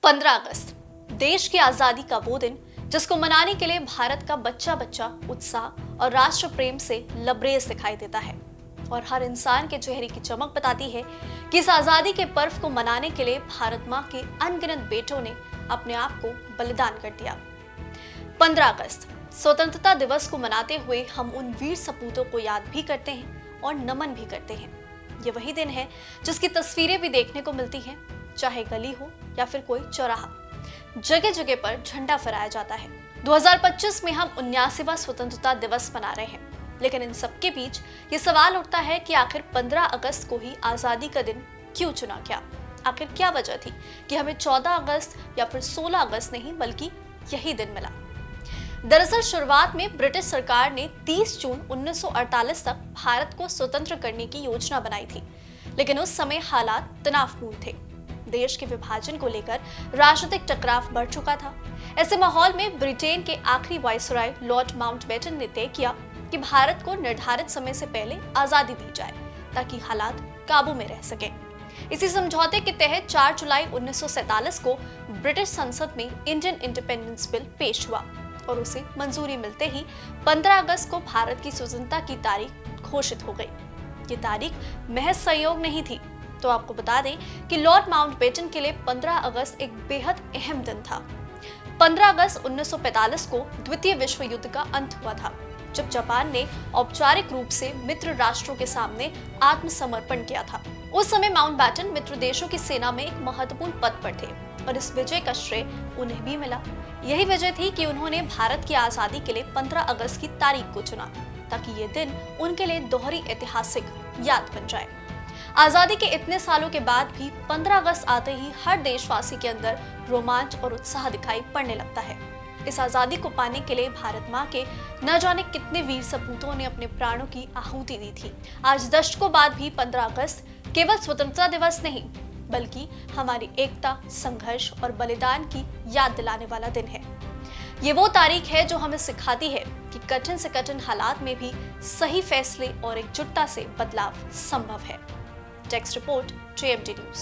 15 अगस्त देश की आजादी का वो दिन जिसको मनाने के लिए भारत का बच्चा बच्चा उत्साह और राष्ट्र प्रेम से लबरेज दिखाई देता है और हर इंसान के चेहरे की चमक बताती है कि इस आजादी के पर्व को मनाने के लिए भारत माँ के अनगिनत बेटों ने अपने आप को बलिदान कर दिया। 15 अगस्त स्वतंत्रता दिवस को मनाते हुए हम उन वीर सपूतों को याद भी करते हैं और नमन भी करते हैं। ये वही दिन है जिसकी तस्वीरें भी देखने को मिलती हैं, चाहे गली हो या फिर कोई चौराहा, जगह जगह पर झंडा फहराया जाता है। 2025 में हम 79वां स्वतंत्रता दिवस मना रहे हैं, लेकिन इन सबके बीच ये सवाल उठता है कि आखिर 15 अगस्त को ही आजादी का दिन क्यों चुना गया? आखिर क्या वजह थी कि हमें 14 अगस्त या फिर 16 अगस्त नहीं बल्कि यही दिन मिला? दरअसल शुरुआत में ब्रिटिश सरकार ने 30 जून 1948 तक भारत को स्वतंत्र करने की योजना बनाई थी, लेकिन उस समय हालात तनावपूर्ण थे। देश के विभाजन को लेकर राजनीतिक टकराव बढ़ चुका था। ऐसे माहौल में ब्रिटेन के आखिरी वायसराय लॉर्ड माउंटबेटन ने तय किया कि भारत को निर्धारित समय से पहले आजादी दी जाए ताकि हालात काबू में रह सके। इसी समझौते के तहत 4 जुलाई 1947 को ब्रिटिश संसद में इंडियन इंडिपेंडेंस बिल पेश हुआ और उसे मंजूरी मिलते ही 15 अगस्त को भारत की स्वतंत्रता की तारीख घोषित हो गई। ये तारीख महज संयोग नहीं थी, तो आपको बता दें कि लॉर्ड माउंटबेटन के लिए 15 अगस्त एक बेहद अहम दिन था। 15 अगस्त 1945 को द्वितीय विश्व युद्ध का अंत हुआ था, जब जापान ने औपचारिक रूप से मित्र राष्ट्रों के सामने आत्मसमर्पण किया था। उस समय माउंटबेटन मित्र देशों की सेना में एक महत्वपूर्ण पद पर थे और इस विजय का श्रेय उन्हें भी मिला। यही वजह थी कि उन्होंने भारत की आजादी के लिए 15 अगस्त की तारीख को चुना, ताकि ये दिन उनके लिए दोहरी ऐतिहासिक याद बन जाए। आजादी के इतने सालों के बाद भी 15 अगस्त आते ही हर देशवासी के अंदर रोमांच और उत्साह दिखाई पड़ने लगता है। इस आजादी को पाने के लिए भारत माँ के न जाने कितने वीर सपूतों ने अपने प्राणों की आहुति दी थी। आज दशकों बाद भी 15 अगस्त केवल स्वतंत्रता दिवस नहीं, बल्कि हमारी एकता, संघर्ष और बलिदान की याद दिलाने वाला दिन है। ये वो तारीख है जो हमें सिखाती है कि कठिन से कठिन हालात में भी सही फैसले और एकजुटता से बदलाव संभव है। Text report JMT news.